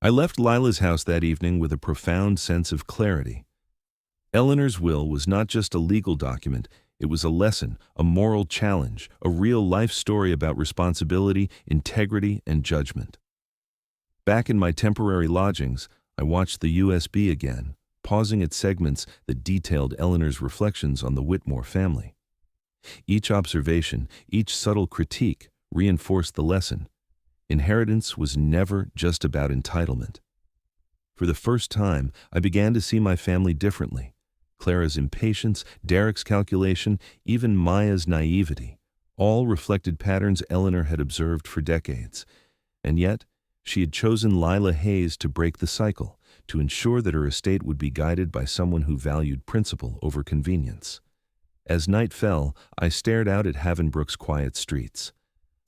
I left Lila's house that evening with a profound sense of clarity. Eleanor's will was not just a legal document, it was a lesson, a moral challenge, a real-life story about responsibility, integrity, and judgment. Back in my temporary lodgings, I watched the USB again, pausing at segments that detailed Eleanor's reflections on the Whitmore family. Each observation, each subtle critique, reinforced the lesson. Inheritance was never just about entitlement. For the first time, I began to see my family differently. Clara's impatience, Derek's calculation, even Maya's naivety, all reflected patterns Eleanor had observed for decades. And yet, she had chosen Lila Hayes to break the cycle, to ensure that her estate would be guided by someone who valued principle over convenience. As night fell, I stared out at Havenbrook's quiet streets.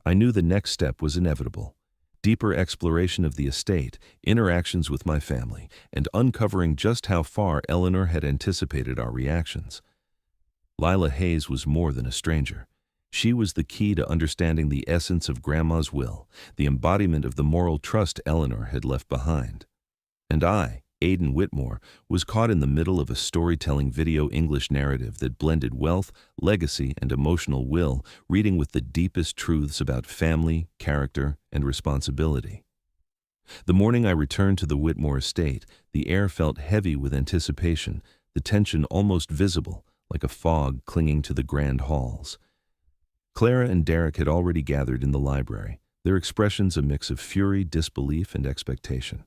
I knew the next step was inevitable. Deeper exploration of the estate, interactions with my family, and uncovering just how far Eleanor had anticipated our reactions. Lila Hayes was more than a stranger. She was the key to understanding the essence of Grandma's will, the embodiment of the moral trust Eleanor had left behind. And I, Aidan Whitmore, was caught in the middle of a storytelling video English narrative that blended wealth, legacy, and emotional will, reading with the deepest truths about family, character, and responsibility. The morning I returned to the Whitmore estate, the air felt heavy with anticipation, the tension almost visible, like a fog clinging to the grand halls. Clara and Derek had already gathered in the library, their expressions a mix of fury, disbelief, and expectation.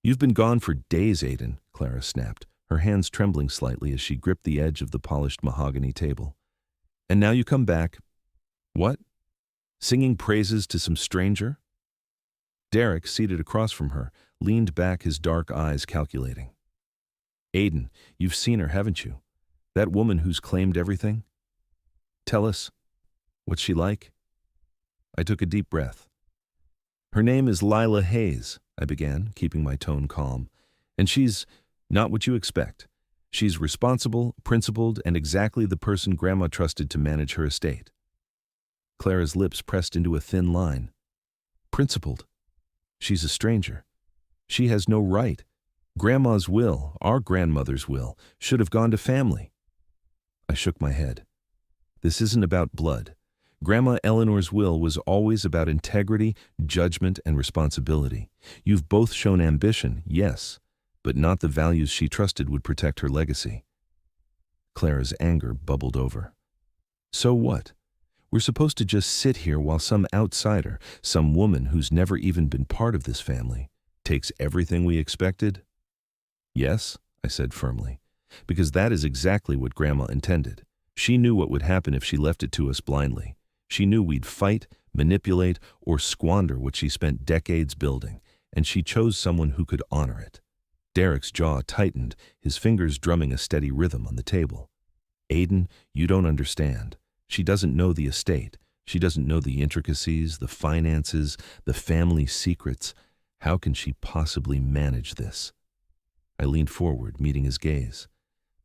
"You've been gone for days, Aidan," Clara snapped, her hands trembling slightly as she gripped the edge of the polished mahogany table. "And now you come back. What? Singing praises to some stranger?" Derek, seated across from her, leaned back, his dark eyes calculating. "Aidan, you've seen her, haven't you? That woman who's claimed everything? Tell us, what's she like?" I took a deep breath. "Her name is Lila Hayes," I began, keeping my tone calm. "And she's not what you expect. She's responsible, principled, and exactly the person Grandma trusted to manage her estate." Clara's lips pressed into a thin line. "Principled? She's a stranger. She has no right. Grandma's will, our grandmother's will, should have gone to family." I shook my head. "This isn't about blood. Grandma Eleanor's will was always about integrity, judgment, and responsibility. You've both shown ambition, yes, but not the values she trusted would protect her legacy." Clara's anger bubbled over. "So what? We're supposed to just sit here while some outsider, some woman who's never even been part of this family, takes everything we expected?" "Yes," I said firmly, "because that is exactly what Grandma intended. She knew what would happen if she left it to us blindly. She knew we'd fight, manipulate, or squander what she spent decades building, and she chose someone who could honor it." Derek's jaw tightened, his fingers drumming a steady rhythm on the table. "Aidan, you don't understand. She doesn't know the estate. She doesn't know the intricacies, the finances, the family secrets. How can she possibly manage this?" I leaned forward, meeting his gaze.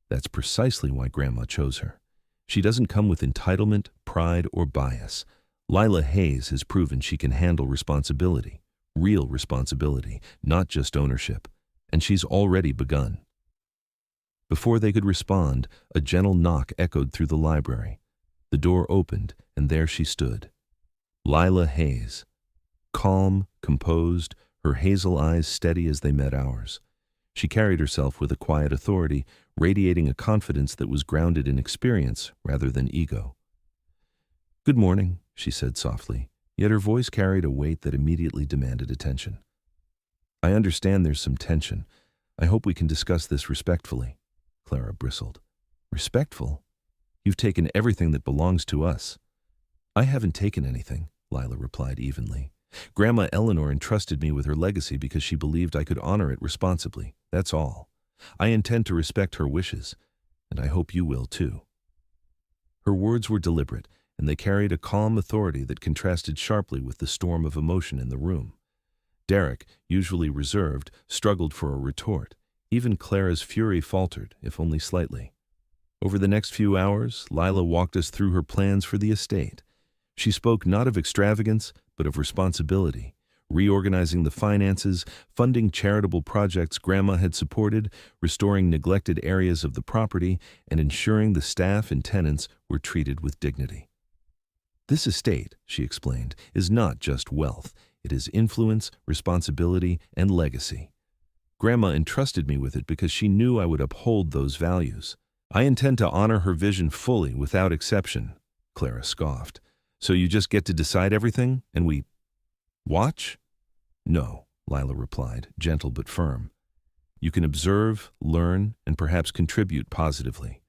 "That's precisely why Grandma chose her. She doesn't come with entitlement, pride, or bias. Lila Hayes has proven she can handle responsibility, real responsibility, not just ownership, and she's already begun." Before they could respond, a gentle knock echoed through the library. The door opened, and there she stood. Lila Hayes. Calm, composed, her hazel eyes steady as they met ours. She carried herself with a quiet authority, radiating a confidence that was grounded in experience rather than ego. "Good morning," she said softly, yet her voice carried a weight that immediately demanded attention. "I understand there's some tension. I hope we can discuss this respectfully." Clara bristled. "Respectful? You've taken everything that belongs to us." "I haven't taken anything," Lila replied evenly. "Grandma Eleanor entrusted me with her legacy because she believed I could honor it responsibly. That's all. I intend to respect her wishes, and I hope you will too." Her words were deliberate, and they carried a calm authority that contrasted sharply with the storm of emotion in the room. Derek, usually reserved, struggled for a retort. Even Clara's fury faltered, if only slightly. Over the next few hours, Lila walked us through her plans for the estate. She spoke not of extravagance, but of responsibility, reorganizing the finances, funding charitable projects Grandma had supported, restoring neglected areas of the property, and ensuring the staff and tenants were treated with dignity. This estate, she explained, is not just wealth. It is influence, responsibility, and legacy. Grandma entrusted me with it because she knew I would uphold those values. I intend to honor her vision fully, without exception, Clara scoffed. So you just get to decide everything, and we watch? No, Lila replied, gentle but firm. You can observe, learn, and perhaps contribute positively.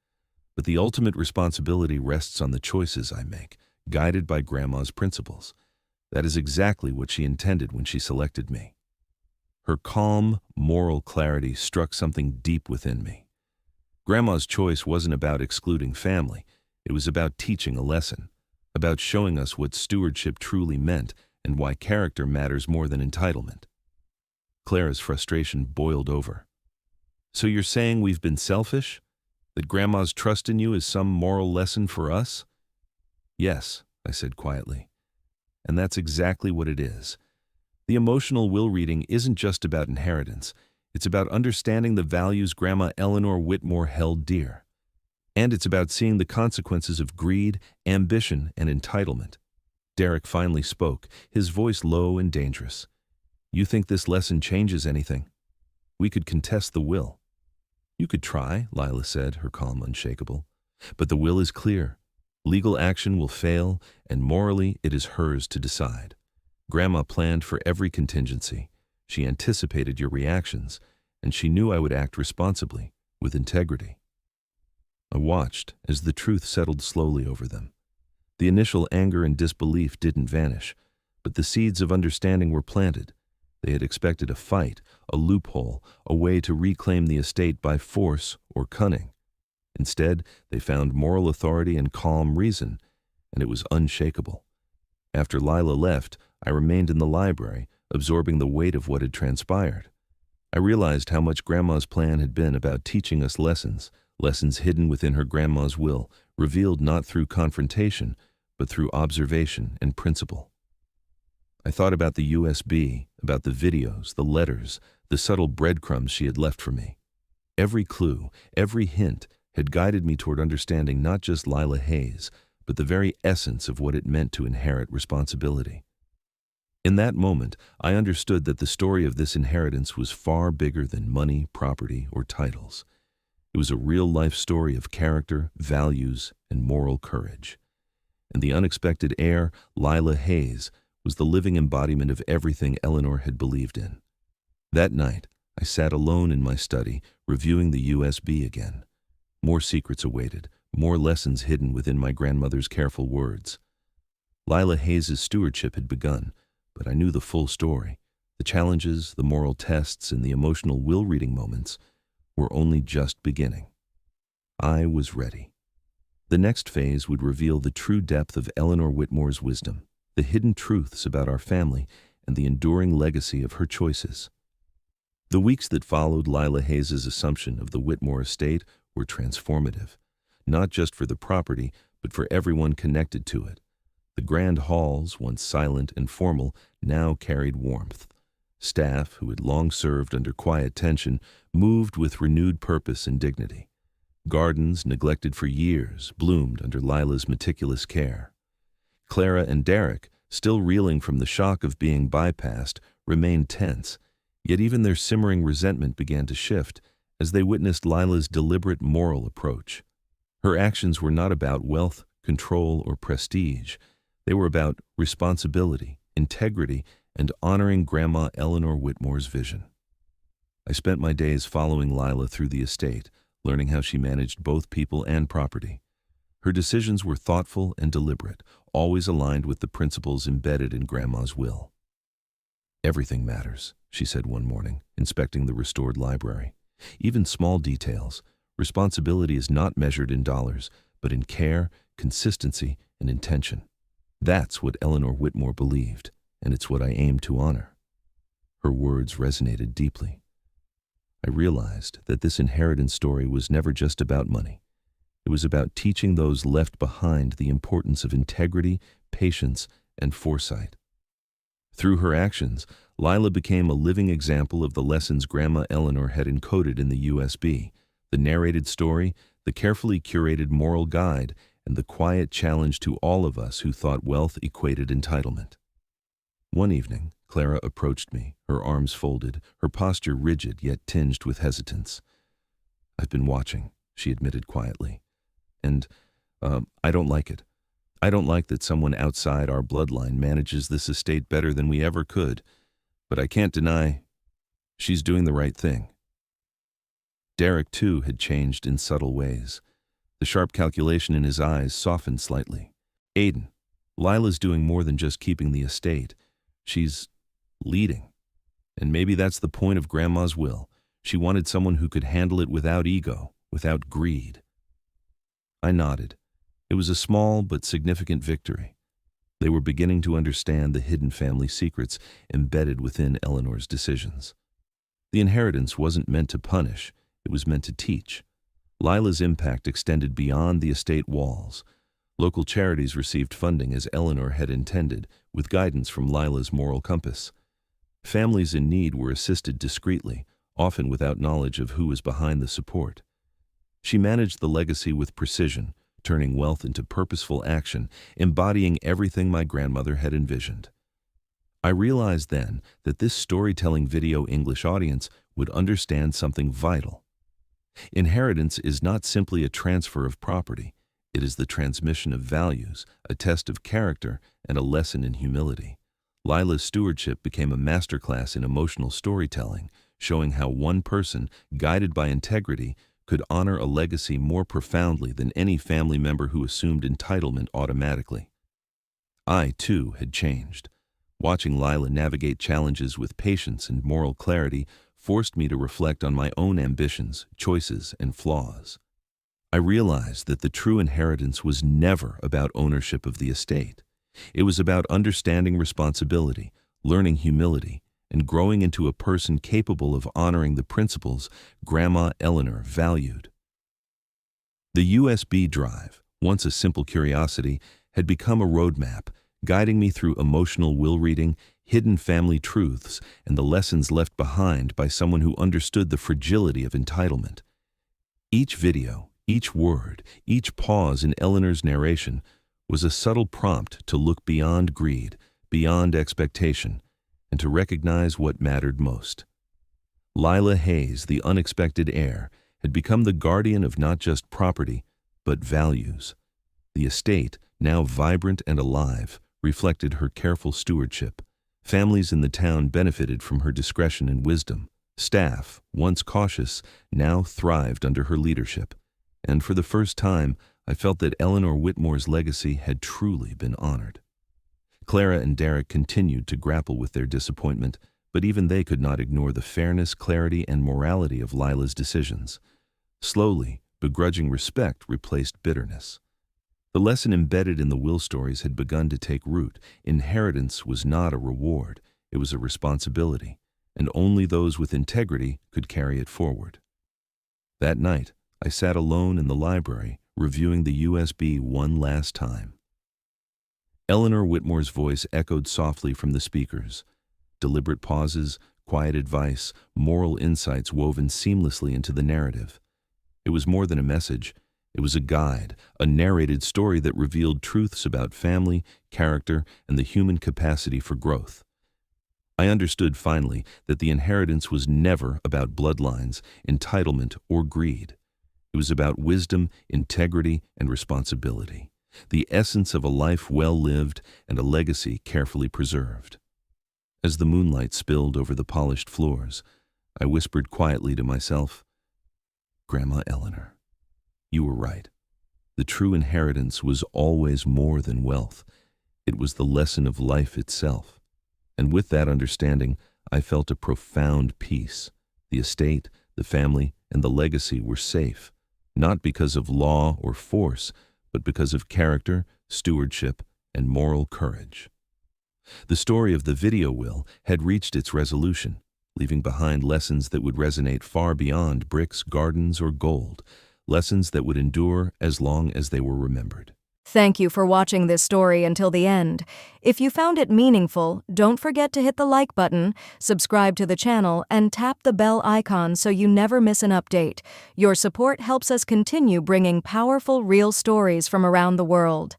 But the ultimate responsibility rests on the choices I make, guided by Grandma's principles. That is exactly what she intended when she selected me. Her calm, moral clarity struck something deep within me. Grandma's choice wasn't about excluding family. It was about teaching a lesson, about showing us what stewardship truly meant and why character matters more than entitlement. Clara's frustration boiled over. So you're saying we've been selfish? That Grandma's trust in you is some moral lesson for us? Yes, I said quietly. And that's exactly what it is. The emotional will reading isn't just about inheritance. It's about understanding the values Grandma Eleanor Whitmore held dear. And it's about seeing the consequences of greed, ambition, and entitlement. Derek finally spoke, his voice low and dangerous. You think this lesson changes anything? We could contest the will. You could try, Lila said, her calm unshakable. But the will is clear. Legal action will fail, and morally it is hers to decide. Grandma planned for every contingency. She anticipated your reactions, and she knew I would act responsibly, with integrity. I watched as the truth settled slowly over them. The initial anger and disbelief didn't vanish, but the seeds of understanding were planted. They had expected a fight, a loophole, a way to reclaim the estate by force or cunning. Instead, they found moral authority and calm reason, and it was unshakable. After Lila left, I remained in the library, absorbing the weight of what had transpired. I realized how much Grandma's plan had been about teaching us lessons hidden within her grandma's will, revealed not through confrontation, but through observation and principle. I thought about the USB, about the videos, the letters, the subtle breadcrumbs she had left for me. Every clue, every hint had guided me toward understanding not just Lila Hayes, but the very essence of what it meant to inherit responsibility. In that moment, I understood that the story of this inheritance was far bigger than money, property, or titles. It was a real-life story of character, values, and moral courage. And the unexpected heir, Lila Hayes, was the living embodiment of everything Eleanor had believed in. That night, I sat alone in my study, reviewing the USB again. More secrets awaited, more lessons hidden within my grandmother's careful words. Lila Hayes' stewardship had begun, but I knew the full story. The challenges, the moral tests, and the emotional will-reading moments were only just beginning. I was ready. The next phase would reveal the true depth of Eleanor Whitmore's wisdom, the hidden truths about our family, and the enduring legacy of her choices. The weeks that followed Lila Hayes' assumption of the Whitmore estate were transformative, not just for the property, but for everyone connected to it. The grand halls, once silent and formal, now carried warmth. Staff, who had long served under quiet tension, moved with renewed purpose and dignity. Gardens, neglected for years, bloomed under Lila's meticulous care. Clara and Derek, still reeling from the shock of being bypassed, remained tense, yet even their simmering resentment began to shift as they witnessed Lila's deliberate moral approach. Her actions were not about wealth, control, or prestige. They were about responsibility, integrity, and honoring Grandma Eleanor Whitmore's vision. I spent my days following Lila through the estate, learning how she managed both people and property. Her decisions were thoughtful and deliberate, always aligned with the principles embedded in Grandma's will. Everything matters, she said one morning, inspecting the restored library. Even small details. Responsibility is not measured in dollars, but in care, consistency, and intention. That's what Eleanor Whitmore believed, and it's what I aim to honor. Her words resonated deeply. I realized that this inheritance story was never just about money. It was about teaching those left behind the importance of integrity, patience, and foresight. Through her actions, Lila became a living example of the lessons Grandma Eleanor had encoded in the USB, the narrated story, the carefully curated moral guide, and the quiet challenge to all of us who thought wealth equated entitlement. One evening, Clara approached me, her arms folded, her posture rigid yet tinged with hesitance. "I've been watching," she admitted quietly, "and I don't like it. I don't like that someone outside our bloodline manages this estate better than we ever could, but I can't deny she's doing the right thing." Derek, too, had changed in subtle ways. The sharp calculation in his eyes softened slightly. "Aiden, Lila's doing more than just keeping the estate. She's leading. And maybe that's the point of Grandma's will. She wanted someone who could handle it without ego, without greed." I nodded. It was a small but significant victory. They were beginning to understand the hidden family secrets embedded within Eleanor's decisions. The inheritance wasn't meant to punish, it was meant to teach. Lila's impact extended beyond the estate walls. Local charities received funding as Eleanor had intended, with guidance from Lila's moral compass. Families in need were assisted discreetly, often without knowledge of who was behind the support. She managed the legacy with precision, turning wealth into purposeful action, embodying everything my grandmother had envisioned. I realized then that this storytelling video English audience would understand something vital. Inheritance is not simply a transfer of property. It is the transmission of values, a test of character, and a lesson in humility. Lila's stewardship became a masterclass in emotional storytelling, showing how one person, guided by integrity, could honor a legacy more profoundly than any family member who assumed entitlement automatically. I, too, had changed. Watching Lila navigate challenges with patience and moral clarity forced me to reflect on my own ambitions, choices, and flaws. I realized that the true inheritance was never about ownership of the estate. It was about understanding responsibility, learning humility, and growing into a person capable of honoring the principles Grandma Eleanor valued. The USB drive, once a simple curiosity, had become a roadmap, guiding me through emotional will reading, hidden family truths, and the lessons left behind by someone who understood the fragility of entitlement. Each video, each word, each pause in Eleanor's narration was a subtle prompt to look beyond greed, beyond expectation, and to recognize what mattered most. Lila Hayes, the unexpected heir, had become the guardian of not just property, but values. The estate, now vibrant and alive, reflected her careful stewardship. Families in the town benefited from her discretion and wisdom. Staff, once cautious, now thrived under her leadership. And for the first time, I felt that Eleanor Whitmore's legacy had truly been honored. Clara and Derek continued to grapple with their disappointment, but even they could not ignore the fairness, clarity, and morality of Lila's decisions. Slowly, begrudging respect replaced bitterness. The lesson embedded in the will stories had begun to take root. Inheritance was not a reward, it was a responsibility, and only those with integrity could carry it forward. That night, I sat alone in the library, reviewing the USB one last time. Eleanor Whitmore's voice echoed softly from the speakers. Deliberate pauses, quiet advice, moral insights woven seamlessly into the narrative. It was more than a message. It was a guide, a narrated story that revealed truths about family, character, and the human capacity for growth. I understood finally that the inheritance was never about bloodlines, entitlement, or greed. It was about wisdom, integrity, and responsibility, the essence of a life well lived and a legacy carefully preserved. As the moonlight spilled over the polished floors, I whispered quietly to myself, "Grandma Eleanor, you were right. The true inheritance was always more than wealth. It was the lesson of life itself." And with that understanding, I felt a profound peace. The estate, the family, and the legacy were safe, not because of law or force, but because of character, stewardship, and moral courage. The story of the video will had reached its resolution, leaving behind lessons that would resonate far beyond bricks, gardens, or gold, lessons that would endure as long as they were remembered. Thank you for watching this story until the end. If you found it meaningful, don't forget to hit the like button, subscribe to the channel, and tap the bell icon so you never miss an update. Your support helps us continue bringing powerful, real stories from around the world.